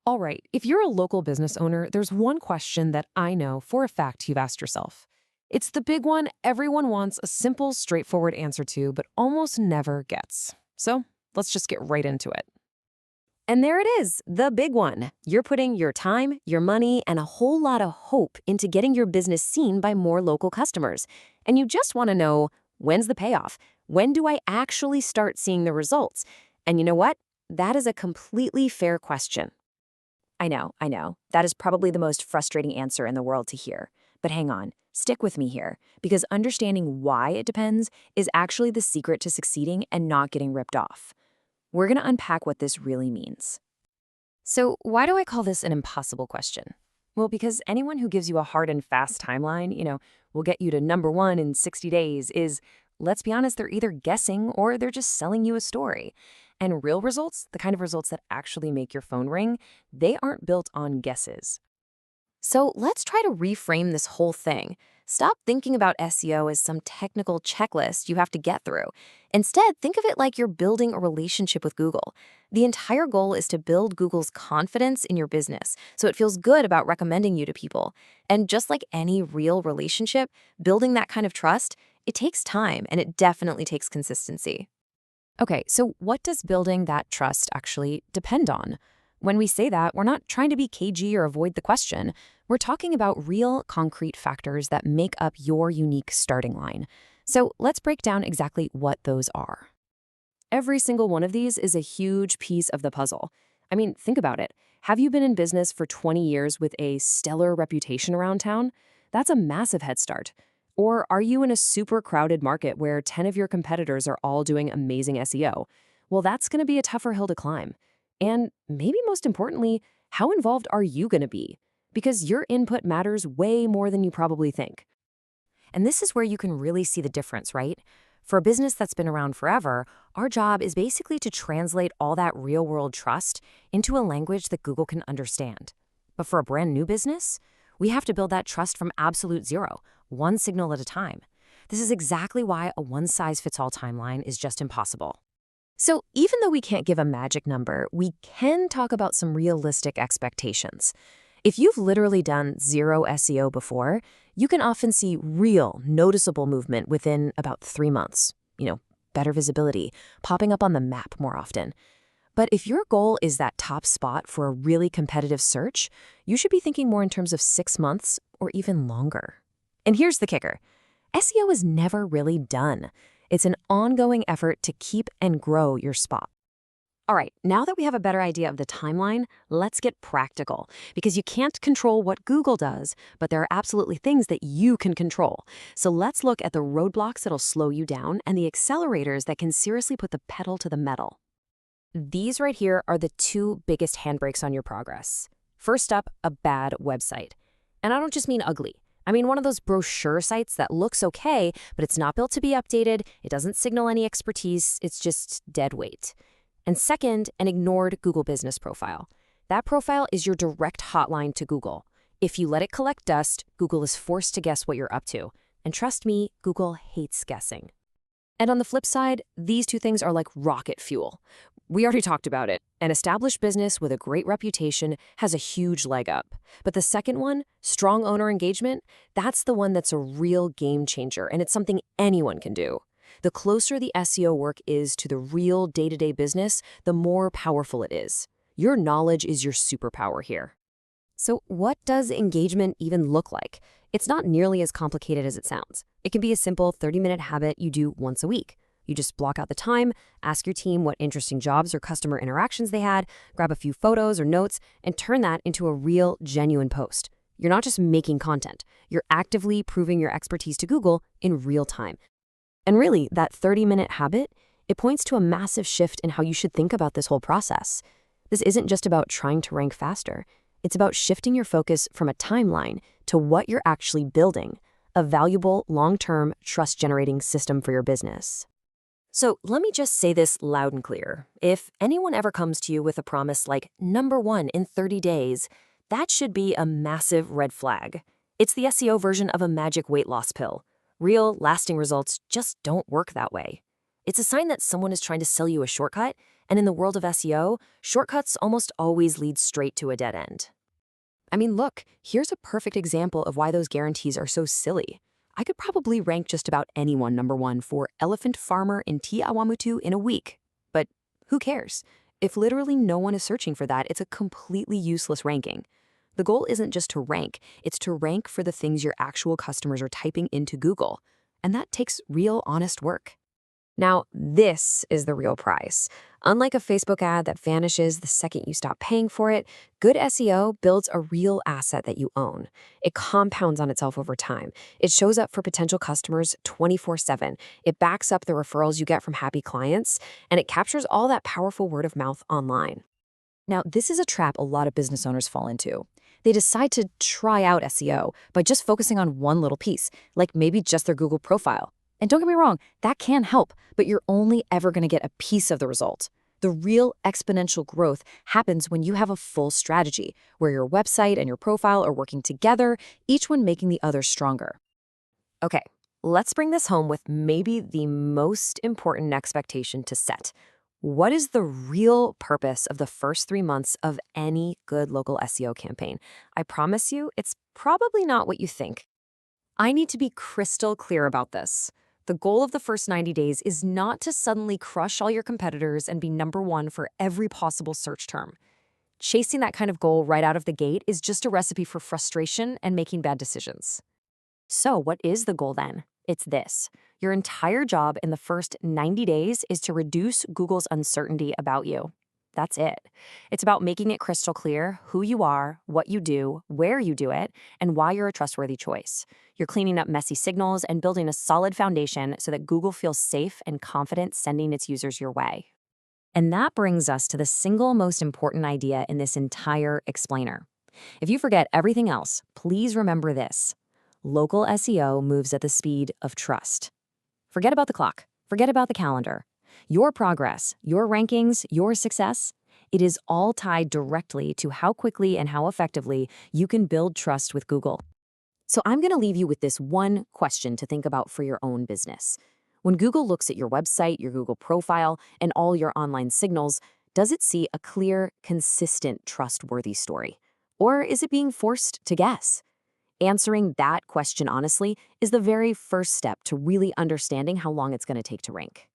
All right, if you're a local business owner, there's one question that I know for a fact you've asked yourself. It's the big one everyone wants a simple, straightforward answer to, but almost never gets. So let's just get right into it. And there it is, the big one. You're putting your time, your money, and a whole lot of hope into getting your business seen by more local customers. And you just want to know, when's the payoff? When do I actually start seeing the results? And you know what? That is a completely fair question. I know. That is probably the most frustrating answer in the world to hear. But hang on, stick with me here, because understanding why it depends is actually the secret to succeeding and not getting ripped off. We're going to unpack what this really means. So, why do I call this an impossible question? Well, because anyone who gives you a hard and fast timeline, will get you to number one in 60 days is, let's be honest, they're either guessing or they're just selling you a story. And real results, the kind of results that actually make your phone ring, they aren't built on guesses. So let's try to reframe this whole thing. Stop thinking about SEO as some technical checklist you have to get through. Instead, think of it like you're building a relationship with Google. The entire goal is to build Google's confidence in your business, so it feels good about recommending you to people. And just like any real relationship, building that kind of trust, it takes time and it definitely takes consistency. Okay, so what does building that trust actually depend on? When we say that, we're not trying to be cagey or avoid the question. We're talking about real, concrete factors that make up your unique starting line. So let's break down exactly what those are. Every single one of these is a huge piece of the puzzle. I mean, think about it. Have you been in business for 20 years with a stellar reputation around town? That's a massive head start. Or are you in a super crowded market where 10 of your competitors are all doing amazing SEO? Well, that's going to be a tougher hill to climb. And maybe most importantly, how involved are you going to be? Because your input matters way more than you probably think. And this is where you can really see the difference, right? For a business that's been around forever, our job is basically to translate all that real-world trust into a language that Google can understand. But for a brand new business, we have to build that trust from absolute zero, one signal at a time. This is exactly why a one-size-fits-all timeline is just impossible. So even though we can't give a magic number, we can talk about some realistic expectations. If you've literally done zero SEO before, you can often see real, noticeable movement within about 3 months. Better visibility, popping up on the map more often. But if your goal is that top spot for a really competitive search, you should be thinking more in terms of 6 months or even longer. And here's the kicker. SEO is never really done. It's an ongoing effort to keep and grow your spot. All right, now that we have a better idea of the timeline, let's get practical. Because you can't control what Google does, but there are absolutely things that you can control. So let's look at the roadblocks that'll slow you down and the accelerators that can seriously put the pedal to the metal. These right here are the two biggest handbrakes on your progress. First up, a bad website. And I don't just mean ugly. I mean one of those brochure sites that looks okay, but it's not built to be updated, it doesn't signal any expertise, it's just dead weight. And second, an ignored Google Business Profile. That profile is your direct hotline to Google. If you let it collect dust, Google is forced to guess what you're up to. And trust me, Google hates guessing. And on the flip side, these two things are like rocket fuel. We already talked about it. An established business with a great reputation has a huge leg up. But the second one, strong owner engagement, that's the one that's a real game changer, and it's something anyone can do. The closer the SEO work is to the real day-to-day business, the more powerful it is. Your knowledge is your superpower here. So what does engagement even look like? It's not nearly as complicated as it sounds. It can be a simple 30-minute habit you do once a week. You just block out the time, ask your team what interesting jobs or customer interactions they had, grab a few photos or notes, and turn that into a real, genuine post. You're not just making content. You're actively proving your expertise to Google in real time. And really, that 30-minute habit, it points to a massive shift in how you should think about this whole process. This isn't just about trying to rank faster. It's about shifting your focus from a timeline to what you're actually building, a valuable, long-term, trust-generating system for your business. So let me just say this loud and clear. If anyone ever comes to you with a promise like number one in 30 days, that should be a massive red flag. It's the SEO version of a magic weight loss pill. Real, lasting results just don't work that way. It's a sign that someone is trying to sell you a shortcut, And in the world of SEO, shortcuts almost always lead straight to a dead end. I mean, look, here's a perfect example of why those guarantees are so silly. I could probably rank just about anyone #1 for elephant farmer in Tiawamutu in a week. But who cares? If literally no one is searching for that, it's a completely useless ranking. The goal isn't just to rank, it's to rank for the things your actual customers are typing into Google. And that takes real, honest work. Now, this is the real prize. Unlike a Facebook ad that vanishes the second you stop paying for it, good SEO builds a real asset that you own. It compounds on itself over time. It shows up for potential customers 24/7. It backs up the referrals you get from happy clients, and it captures all that powerful word of mouth online. Now, this is a trap a lot of business owners fall into. They decide to try out SEO by just focusing on one little piece, like maybe just their Google profile. And don't get me wrong, that can help, but you're only ever going to get a piece of the result. The real exponential growth happens when you have a full strategy, where your website and your profile are working together, each one making the other stronger. Okay, let's bring this home with maybe the most important expectation to set. What is the real purpose of the first 3 months of any good local SEO campaign? I promise you, it's probably not what you think. I need to be crystal clear about this. The goal of the first 90 days is not to suddenly crush all your competitors and be #1 for every possible search term. Chasing that kind of goal right out of the gate is just a recipe for frustration and making bad decisions. So, what is the goal then? It's this. Your entire job in the first 90 days is to reduce Google's uncertainty about you. That's it. It's about making it crystal clear who you are, what you do, where you do it, and why you're a trustworthy choice. You're cleaning up messy signals and building a solid foundation so that Google feels safe and confident sending its users your way. And that brings us to the single most important idea in this entire explainer. If you forget everything else, please remember this. Local SEO moves at the speed of trust. Forget about the clock. Forget about the calendar. Your progress, your rankings, your success, it is all tied directly to how quickly and how effectively you can build trust with Google. So I'm going to leave you with this one question to think about for your own business. When Google looks at your website, your Google profile, and all your online signals, does it see a clear, consistent, trustworthy story? Or is it being forced to guess? Answering that question honestly is the very first step to really understanding how long it's going to take to rank.